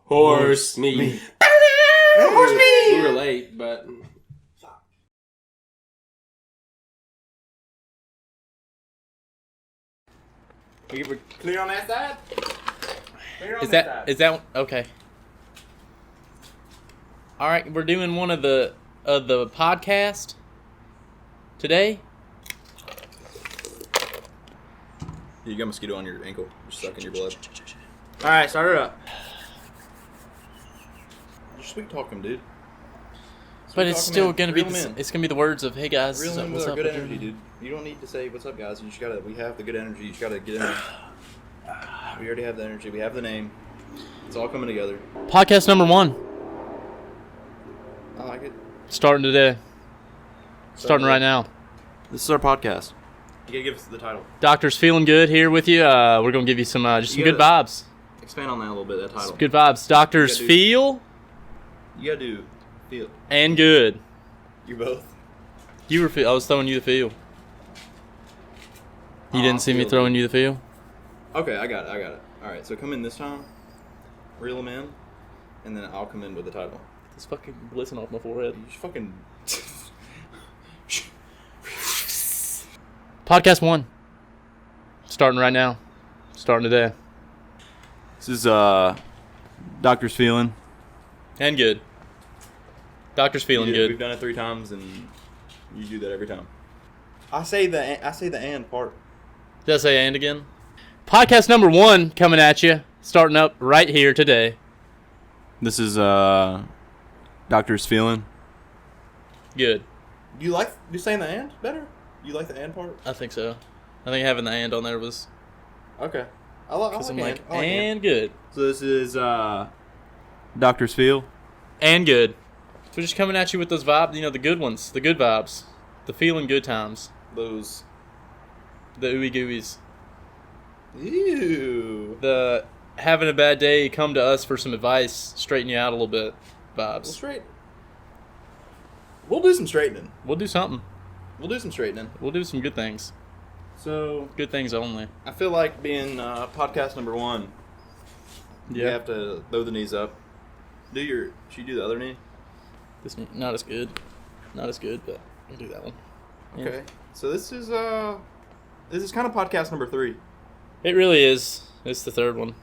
Horse meat. Horse meat! We were late, but... We were clear on that side? Clear on Is this that side. is that okay? All right, we're doing one of the podcast today. You got a mosquito on your ankle. You're stuck in your blood. Alright, start it up. You're sweet talking, dude. But Sweet it's talking, still man. gonna be Reel 'em in. it's gonna be the words of hey guys. Reel in with what's our up, good what you energy, doing? dude. You don't need to say what's up, guys. You just gotta. We have the good energy. You just gotta get in there. We already have the energy. We have the name. It's all coming together. Podcast number 1, I like it. starting today. Starting right now. This is our podcast. You gotta give us the title. Doctor's feeling good here with you. We're gonna give you some just some You good gotta- vibes. Expand on that a little bit. That title. Some good vibes. Doctors Yeah, dude. feel You gotta do feel. and good. You both. You were I was throwing you the feel. You didn't see me feel, throwing dude. you the feel? Okay, I got it. All right, so come in this time. Reel them in, and then I'll come in with the title. This fucking glisten off my forehead. You just fucking. Podcast 1. Starting right now. Starting today. This is Doctor's feeling. And good. Doctor's feeling We've good. done it 3 times, and you do that every time. I say the and part. Did I say and again? Podcast number 1 coming at you. Starting up right here today. This is Doctor's feeling. Good. You like you saying the and better? You like the and part? I think so. I think having the and on there was Okay. I like because I'm and. like, I like and good. So this is Doctor's feel. And good. So we're just coming at you with those vibes, you know, the good ones, the good vibes, the feeling good times, Those. the ooey gooeys, Ew. the having a bad day, come to us for some advice, straighten you out a little bit vibes. We'll do some straightening. We'll do something. We'll do some straightening. We'll do some good things. So Good things only. I feel like being podcast number 1. You have to throw the knees up. Should you do the other knee? This not as good. Not as good, but we'll do that one. Yeah. Okay. So this is kind of podcast number 3. It really is. It's the third one.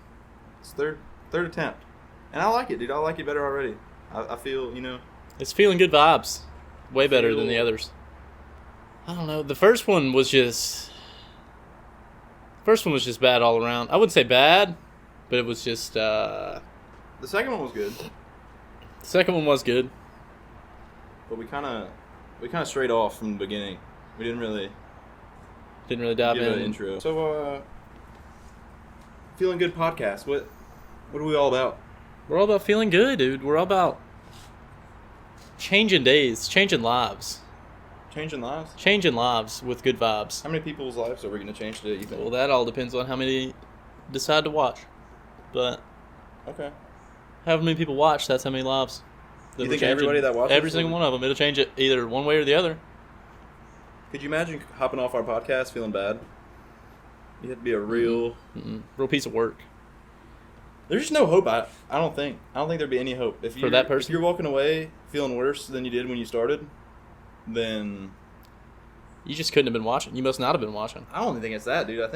It's third attempt, and I like it, dude. I like it better already. I feel It's feeling good vibes. Way better than the Feel- others. I don't know. The first one was just bad all around. I wouldn't say bad, but it was just the second one was good, the second one was good. but we kind of strayed off from the beginning. We didn't really Didn't really dive give in. an intro. So feeling good podcast. What are we all about? We're all about feeling good, dude. We're all about changing days, changing lives. Changing lives. Changing lives with good vibes. How many people's lives are we going to change today? You think? Well, that all depends on how many decide to watch. But Okay. however many people watch, that's how many lives. You we're think changing. everybody that watches Every single will- one of them. It'll change it either one way or the other. Could you imagine hopping off our podcast feeling bad? You have to be a real. Real piece of work. There's just no hope. I don't think there'd be any hope if For that person? If you're walking away feeling worse than you did when you started, then You just couldn't have been watching. You must not have been watching. I don't even think it's that, dude. I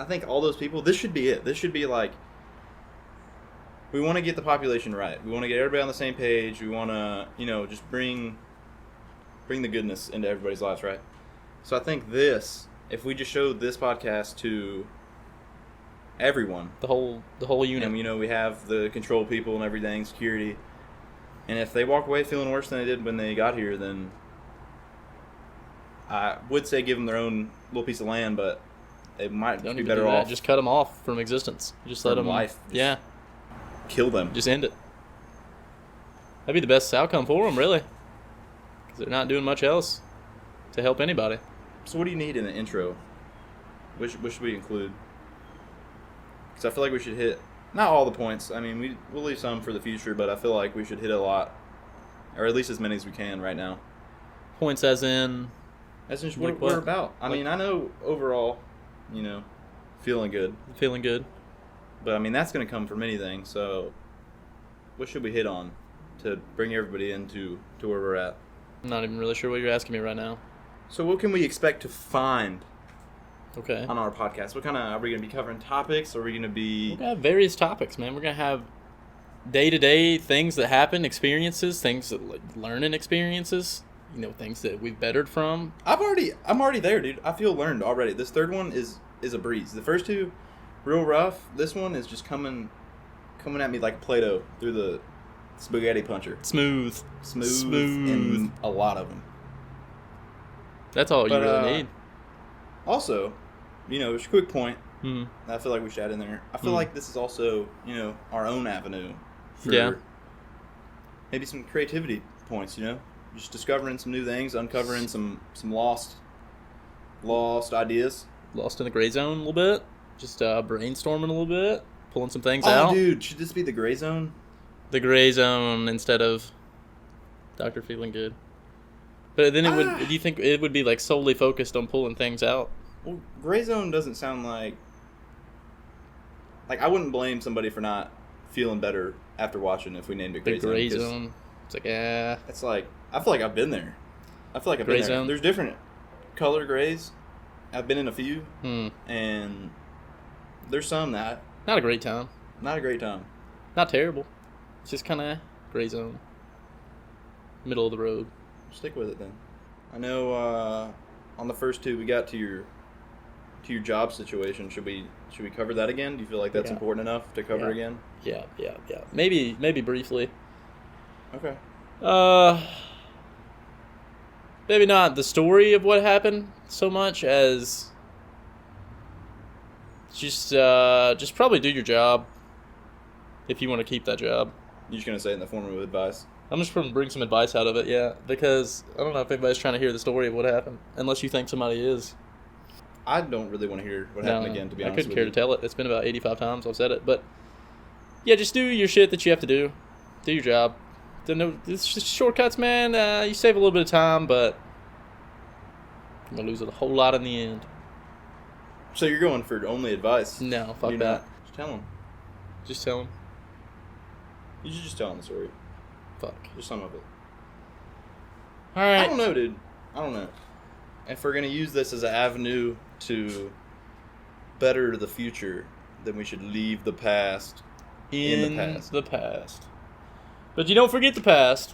think all those people. This should be it. This should be like. We want to get the population right. We want to get everybody on the same page. We want to, just bring the goodness into everybody's lives, right? So I think if we just showed this podcast to everyone, The whole unit. and we have the control people and everything, security, and if they walk away feeling worse than they did when they got here, then I would say give them their own little piece of land, but they might Don't be even better do that. off. Just cut them off from existence. Just let From them. life. Just- Yeah. Kill them. Just end it. That'd be the best outcome for them, really. Because they're not doing much else to help anybody. So what do you need in the intro? What should we include? Because I feel like we should hit not all the points. I mean, we'll leave some for the future, but I feel like we should hit a lot, or at least as many as we can right now. Points as in. That's just Like what what? we're about. I mean, I know overall, feeling good. Feeling good. But I mean, that's going to come from anything. So, what should we hit on to bring everybody into where we're at? I'm not even really sure what you're asking me right now. So, what can we expect to find Okay. on our podcast? What kind of, are we going to be covering topics? Are we going to be... We're going to have various topics, man. We're going to have day-to-day things that happen, experiences, things that learning experiences, things that we've bettered from. I'm already there, dude. I feel learned already. This third one is a breeze. The first two, real rough. This one is just coming at me like Play-Doh through the spaghetti puncher. Smooth. And a lot of them. That's all you really need. Also, just a quick point. Mm-hmm. I feel like we should add in there. I feel like this is also, our own avenue for Yeah. maybe some creativity points, Just discovering some new things, uncovering some lost ideas. Lost in the gray zone a little bit. Just brainstorming a little bit. Pulling some things Oh, out. dude, should this be the gray zone? The gray zone instead of Dr. Feeling Good. But then do you think it would be like solely focused on pulling things out? Well, gray zone doesn't sound like I wouldn't blame somebody for not feeling better after watching if we named it The gray zone. gray zone. It's like, yeah. It's like, I feel like I've been there. Gray Been there. zone? There's different color grays. I've been in a few, Hmm. and there's some that Not a great time. not a great time. Not terrible. It's just kind of gray zone. Middle of the road. Stick with it then. I know on the first two we got to your job situation. Should we cover that again? Do you feel like that's Yeah. important enough to cover Yeah. again? Yeah. Maybe briefly. Okay. Maybe not the story of what happened so much as just probably do your job if you want to keep that job. You're just gonna say it in the form of advice. I'm just going to bring some advice out of it, yeah, because I don't know if anybody's trying to hear the story of what happened, unless you think somebody is. I don't really want to hear what happened again, to be honest I couldn't with care you. to tell it. It's been about 85 times I've said it, but yeah, just do your shit that you have to do. Do your job. It's just shortcuts, man. You save a little bit of time, but you're going to lose a whole lot in the end. So you're going for only advice? No, fuck You're that. not. Just tell them. Just tell them. You should just tell them the story. Fuck. Just some of it. All right. I don't know, dude. I don't know. If we're going to use this as an avenue to better the future, then we should leave the past in the past. But you don't forget the past.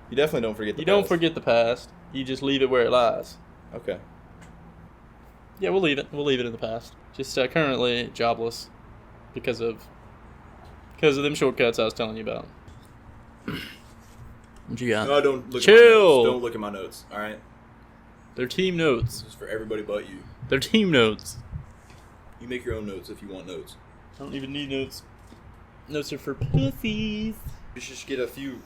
You definitely don't forget the You past. don't forget the past. You just leave it where it lies. Okay. Yeah, we'll leave it. We'll leave it in the past. Just currently jobless because of them shortcuts I was telling you about. What you got? No, don't look Chill. at my notes. Don't look at my notes, all right? They're team notes. This is for everybody but you. They're team notes. You make your own notes if you want notes. I don't even need notes. Notes are for pussies. We should just get a few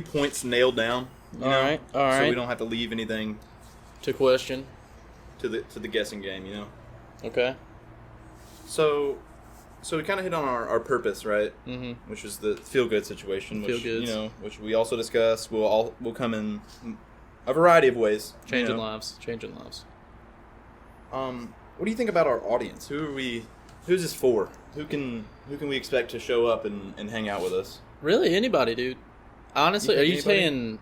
points nailed down. You know? All right. So we don't have to leave anything To question. to the guessing game, Okay. So we kind of hit on our purpose, right? Mm-hmm. Which is the feel-good situation, which Feel-goods. which we also discussed. Will come in a variety of ways. Changing lives. Changing lives. What do you think about our audience? Who's this for? Who can we expect to show up and hang out with us? Really, anybody, dude. Honestly, You are think you anybody? saying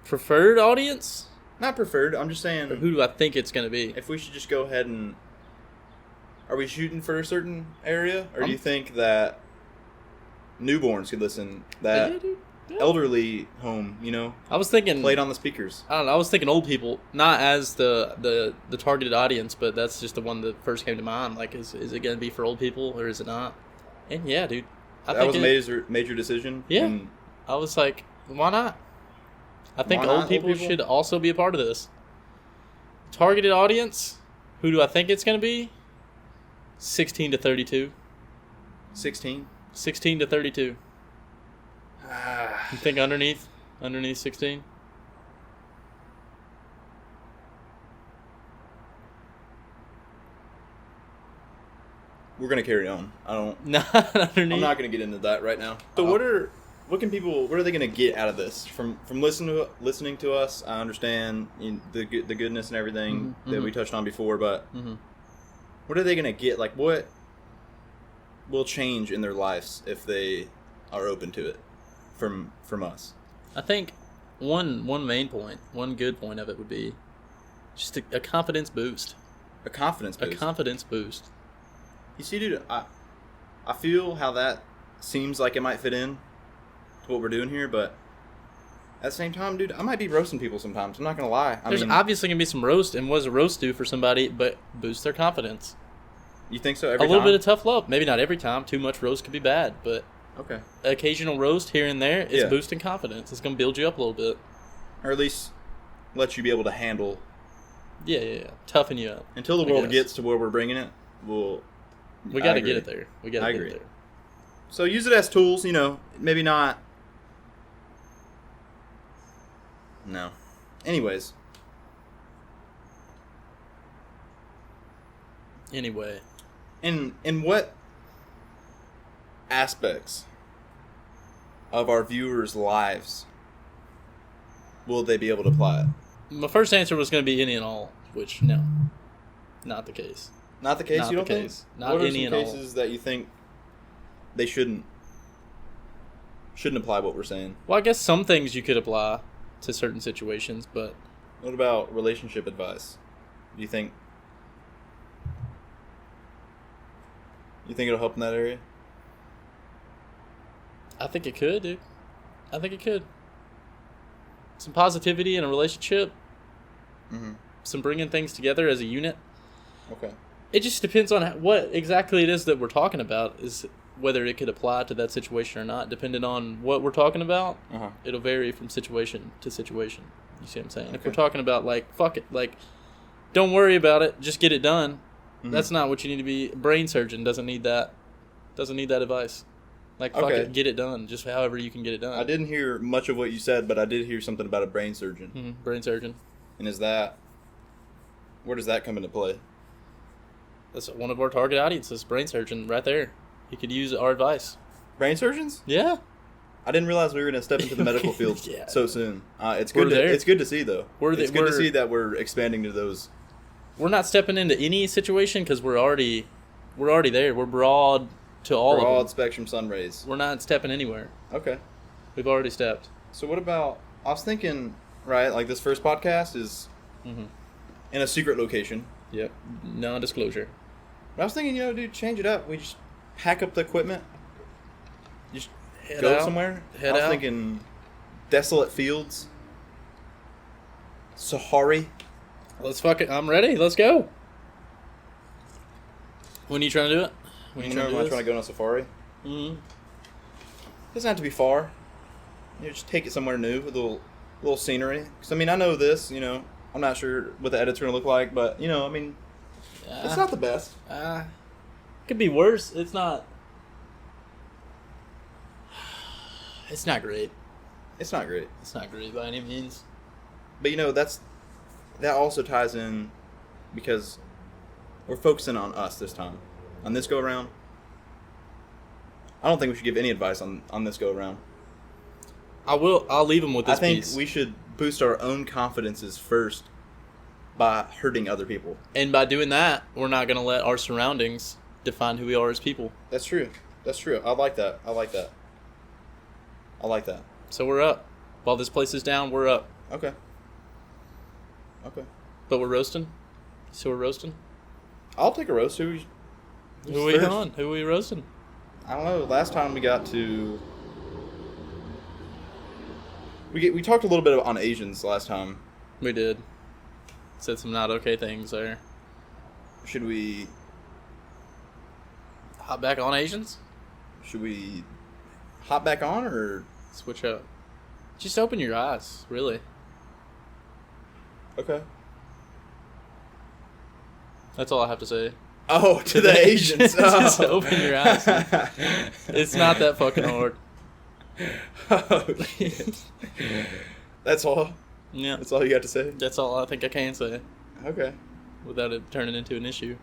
preferred audience? Not preferred. I'm just saying. Or who do I think it's going to be? If we should just go ahead and... Are we shooting for a certain area? Or do you think that newborns could listen? That Yeah, dude. Yeah. elderly home, I was thinking... played on the speakers? I don't know. I was thinking old people, not as the targeted audience, but that's just the one that first came to mind. Like, is it going to be for old people or is it not? And yeah, dude. That was a major decision? Yeah. And I was like, why not? I think Why not old old people people? should also be a part of this. Targeted audience, who do I think it's going to be? 16 to 32. 16? 16 to 32. You think underneath 16? We're going to carry on. Not underneath. I'm not going to get into that right now. So what are they going to get out of this from listening to us? I understand the goodness and everything that we touched on before, but what are they going to get? Like what will change in their lives if they are open to it from us. I think one main point, one good point of it would be just a confidence boost. A confidence boost. A confidence boost. You see, dude, I feel how that seems like it might fit in to what we're doing here, but at the same time, dude, I might be roasting people sometimes. I'm not going to lie. There's obviously going to be some roast, and what does a roast do for somebody but boost their confidence? You think so every time? A little time? bit of tough love. Maybe not every time. Too much roast could be bad, but okay. Occasional roast here and there is boosting confidence. It's going to build you up a little bit. Or at least let you be able to handle. Yeah. Toughen you up. Until the world gets to where we're bringing it, we got to get it there. We got to get it there. So use it as tools, maybe not. No. Anyways. Anyway. In what aspects of our viewers' lives will they be able to apply it? My first answer was going to be any and all, which, no. Not the case. Not the case, not you don't think? Not what are any some and cases all. that you think they shouldn't apply what we're saying? Well, I guess some things you could apply to certain situations, but... What about relationship advice? Do you think it'll help in that area? I think it could, dude. I think it could. Some positivity in a relationship. Mm-hmm. Some bringing things together as a unit. Okay. It just depends on what exactly it is that we're talking about, is whether it could apply to that situation or not. Depending on what we're talking about, it'll vary from situation to situation. You see what I'm saying? Okay. If we're talking about, fuck it, don't worry about it, just get it done. Mm-hmm. That's not what you need to be. A brain surgeon doesn't need that. Doesn't need that advice. Fuck it, get it done. Just however you can get it done. I didn't hear much of what you said, but I did hear something about a brain surgeon. Mm-hmm. Brain surgeon. And where does that come into play? That's one of our target audiences, brain surgeon, right there. He could use our advice. Brain surgeons? Yeah. I didn't realize we were going to step into the medical field so soon. It's good. It's good to see, though. It's good to see that we're expanding to those. We're not stepping into any situation because we're already there. We're broad to all of them. Broad spectrum sun rays. We're not stepping anywhere. Okay. We've already stepped. So what about? I was thinking, right? This first podcast is in a secret location. Yep. Non-disclosure. But I was thinking, dude, change it up. We just pack up the equipment. Just Head go out. somewhere. Head I was out. thinking desolate fields. Sahari. Let's fuck it. I'm ready. Let's go. When are you trying to do it? When you trying to go on a safari? Mm-hmm. Doesn't have to be far. Just take it somewhere new with a little scenery. Because, I know this, I'm not sure what the edit's going to look like, but, it's not the best. Could be worse. It's not great. It's not great. It's not great by any means. But, that also ties in because we're focusing on us this time. On this go-around, I don't think we should give any advice on this go-around. I'll leave them with this piece. I think we should boost our own confidences first by hurting other people. And by doing that, we're not going to let our surroundings define who we are as people. That's true. I like that. So we're up. While this place is down, we're up. Okay. But we're roasting? So we're roasting? I'll take a roast. Who are we on? Who are we roasting? I don't know. Last time we got to... We talked a little bit on Asians last time. We did. Said some not okay things there. Should we... Hop back on Asians? Should we hop back on or... Switch up. Just open your eyes, really. Okay. That's all I have to say. Oh, to the Asians. Just open your eyes. It's not that fucking hard. Oh, shit. That's all? Yeah. That's all you got to say? That's all I think I can say. Okay. Without it turning into an issue.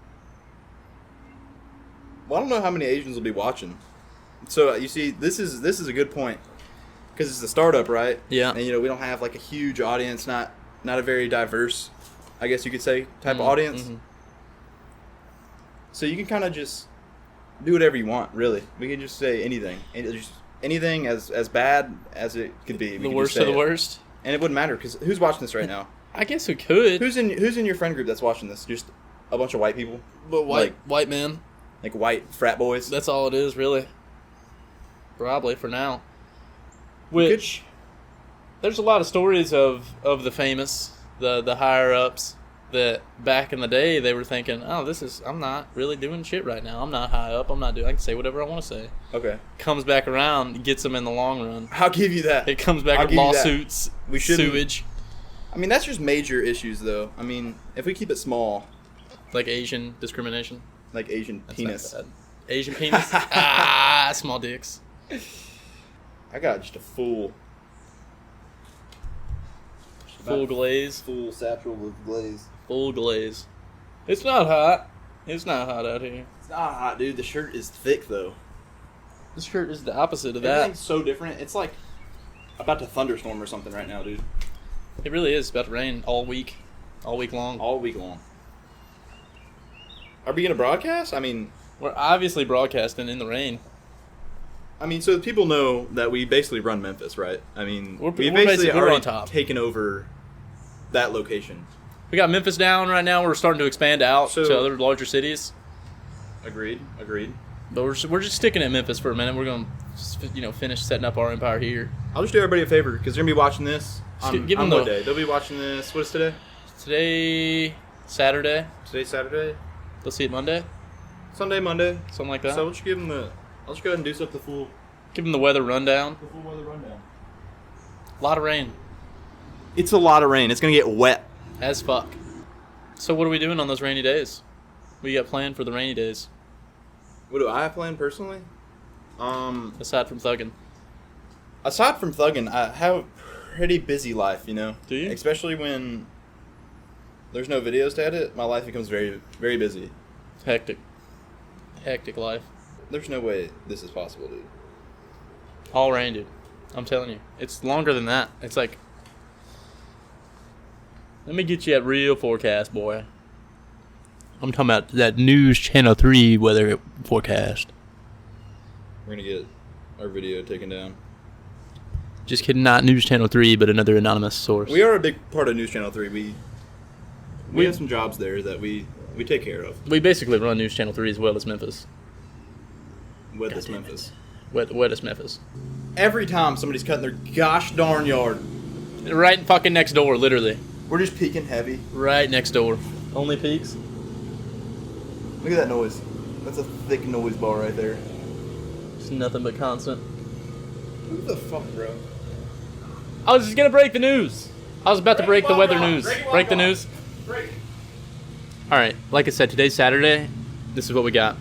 Well, I don't know how many Asians will be watching. So, you see, this is a good point. Because it's a startup, right? Yeah. And, we don't have, a huge audience, not a very diverse, I guess you could say, type of audience. Mm-hmm. So you can kind of just do whatever you want. Really, we can just say anything, and just anything as bad as it could be. The worst of the worst. And it wouldn't matter because who's watching this right now? I guess we could. Who's in your friend group that's watching this? Just a bunch of white people, But white men. like white frat boys. That's all it is, really. Probably for now. Which there's a lot of stories of the famous, the higher ups that back in the day they were thinking, oh, I'm not really doing shit right now. I'm not high up. I can say whatever I want to say. Okay. Comes back around, gets them in the long run. I'll give you that. It comes back I'll with give you that. lawsuits, We shouldn't- sewage, I mean, that's just major issues, though. I mean, if we keep it small, like Asian discrimination. like Asian That's penis. not bad. Asian penis. Small dicks. I got just a full Full glaze. Full satchel with glaze. Full glaze. It's not hot. It's not hot out here. It's not hot, dude. The shirt is thick, though. This shirt is the opposite of that. Everything's so different. It's like about to thunderstorm or something right now, dude. It really is. It's about to rain all week long. All week long. Are we gonna broadcast? I mean, We're obviously broadcasting in the rain. so people know that we basically run Memphis, right? I mean, We're we basically basically already on top. taken over that location. We got Memphis down right now. We're starting to expand out So- to other larger cities. Agreed. But we're just sticking at Memphis for a minute. We're going to finish setting up our empire here. I'll just do everybody a favor because they're gonna be watching this on, Give on them what the- day? They'll be watching this. What is today? Today, Saturday. Today's Saturday. Let's see it Monday. Sunday, Monday. Something like that. So I'll just give them I'll just go ahead and do up the full Give them the weather rundown. weather rundown. A lot of rain. It's a lot of rain. It's gonna get wet. As fuck. So what are we doing on those rainy days? What you got planned for the rainy days? What do I have planned personally? Aside from thugging. Aside from thugging, I have a pretty busy life, you know. Do you? Especially when there's no videos to edit, my life becomes very, very busy. Hectic life. There's no way this is possible, dude. All rain, dude. I'm telling you. It's longer than that. It's like... Let me get you that real forecast, boy. I'm talking about that News Channel 3 weather forecast. We're gonna get our video taken down. Just kidding, not News Channel 3, but another anonymous source. We are a big part of News Channel 3. We have some jobs there that we take care of. We basically run News Channel 3 as well as Memphis. With this Memphis. Wettest Memphis. Every time somebody's cutting their gosh darn yard, Right fucking next door, literally. we're just peeking heavy. Right next door. Only peaks? Look at that noise. That's a thick noise ball right there. It's nothing but constant. Who the fuck, bro? I was just gonna break the news. I was about to break the weather news. Break the news. Alright, like I said, today's Saturday. This is what we got.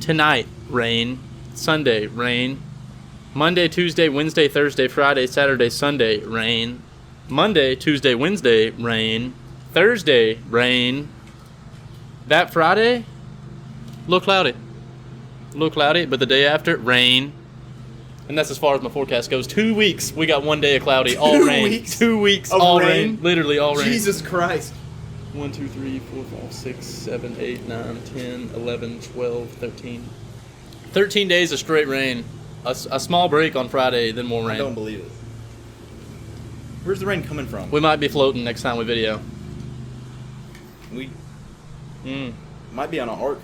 Tonight, rain. Sunday, rain. Monday, Tuesday, Wednesday, Thursday, Friday, Saturday, Sunday, rain. Monday, Tuesday, Wednesday, rain. Thursday, rain. That Friday, a little cloudy. A little cloudy, but the day after, rain. And that's as far as my forecast goes. 2 weeks, we got 1 day of cloudy, all 2 rain. weeks 2 weeks, of all rain? rain. Literally all rain. Jesus Christ. 1, 2, 3, 4, 5, 6, 7, 8, 9, 10, 11, 12, 13. 13 days of straight rain. A small break on Friday, then more I don't rain. believe it. Where's the rain coming from? We might be floating next time we video. We Mm. might be on an arc.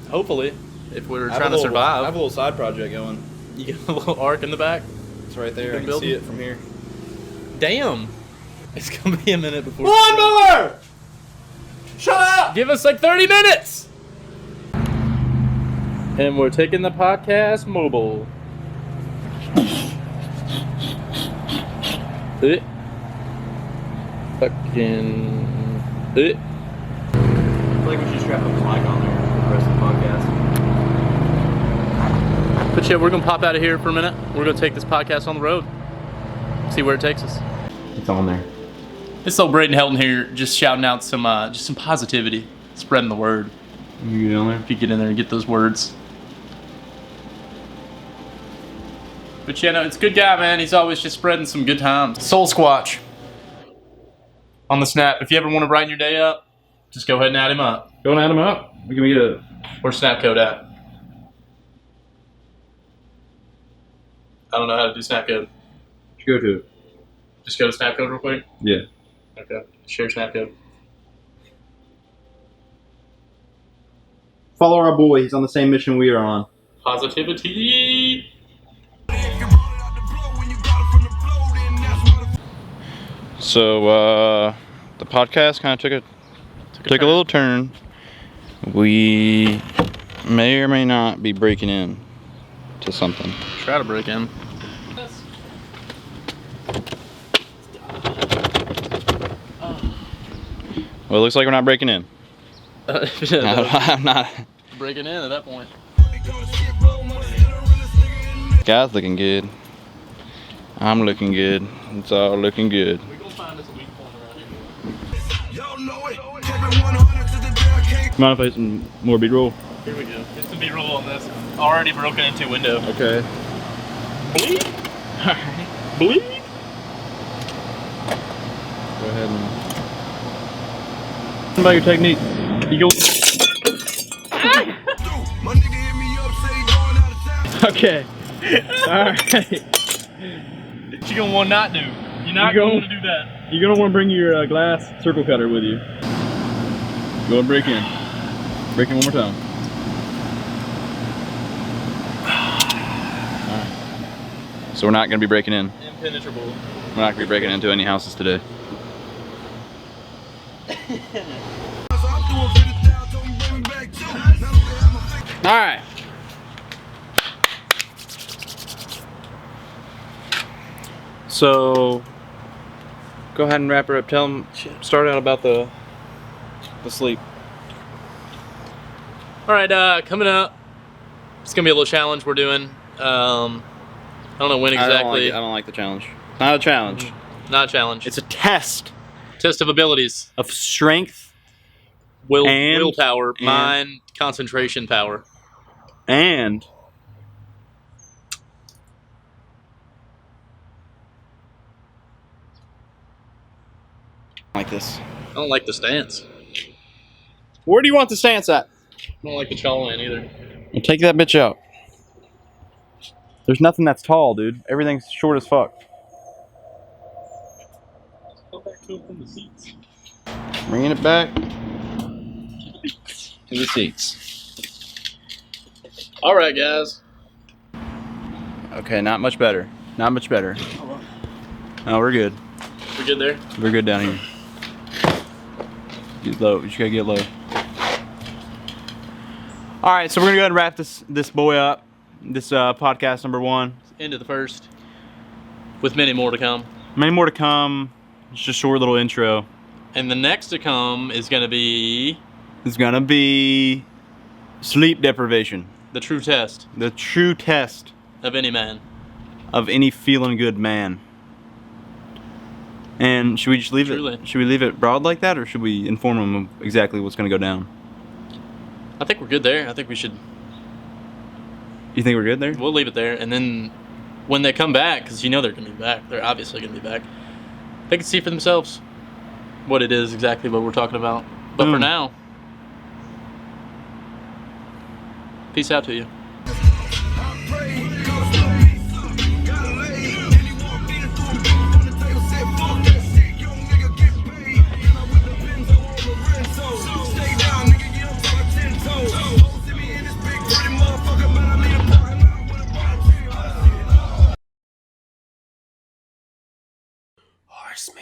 Hopefully, if we're I have trying a to little- I have survive. a little side project going. You got a little arc in the back. It's right there. I Big can building. see it from here. Damn. It's going to be a minute before... One more! Shut up! Give us like 30 minutes! And we're taking the podcast mobile. Fucking... I feel like we should strap a mic on there for the rest of the podcast. But yeah, we're going to pop out of here for a minute. We're going to take this podcast on the road. See where it takes us. It's on there. This old Braden Helton here, just shouting out some positivity, spreading the word. You get on there? If you get in there and get those words. But yeah, no, it's a good guy, man. He's always just spreading some good times. Soul Squatch on the snap. If you ever want to brighten your day up, just go ahead and add him up. Go and add them up. We can get a Where's Snapcode at? I don't know how to do Snapcode. Go to it. Just go to Snapcode real quick. Yeah. Okay. Share Snapcode. Follow our boy. He's on the same mission we are on. Positivity. So the podcast kind of took a little turn. We may or may not be breaking in to something. Try to break in. Well, it looks like we're not breaking in. I'm not. Breaking in at that point. Guy's looking good. I'm looking good. It's all looking good. We're gonna find us a weak point around here. Come on, play some more B-roll. Here we go. It's the B-roll on this. Already broken into window. Okay. Bleep. Alright. Bleep. Go ahead and. What about your technique? You go. Okay. Alright. What you gonna want not do? You're not going to do that. You're gonna want to bring your glass circle cutter with you. Go and break in. Break in one more time. Alright. So we're not gonna be breaking in. Impenetrable. We're not gonna be breaking into any houses today. Alright. So go ahead and wrap her up. Tell them, start out about the sleep. Alright, coming up. It's gonna be a little challenge we're doing. I don't know when exactly. I don't like the challenge. Not a challenge. Not a challenge. It's a test Test of abilities. of strength Willpower, mind, concentration power. and like this. I don't like the stance. Where do you want the stance at? I don't like the jawline either. Well, take that bitch out. There's nothing that's tall, dude. Everything's short as fuck. Go back to it from the seats. Bringing it back to the seats. Alright, guys. Okay, not much better. Not much better. No, we're good. We good there? We're good down here. Get low. You just gotta get low. All right, so we're gonna go ahead and wrap this boy up. This podcast number 1. End of the first. With many more to come. Many more to come. It's just a short little intro. And the next to come is gonna be It's gonna be sleep deprivation. the true test The true test of any man. of any feeling good man. And should we just leave Truly. it? Should we leave it broad like that, or should we inform them of exactly what's gonna go down? I think we're good there. I think we should. You think we're good there? We'll leave it there, and then when they come back, because you know they're gonna be back. They're obviously gonna be back. They can see for themselves what it is exactly what we're talking about. But for now, peace out to you. Horse me.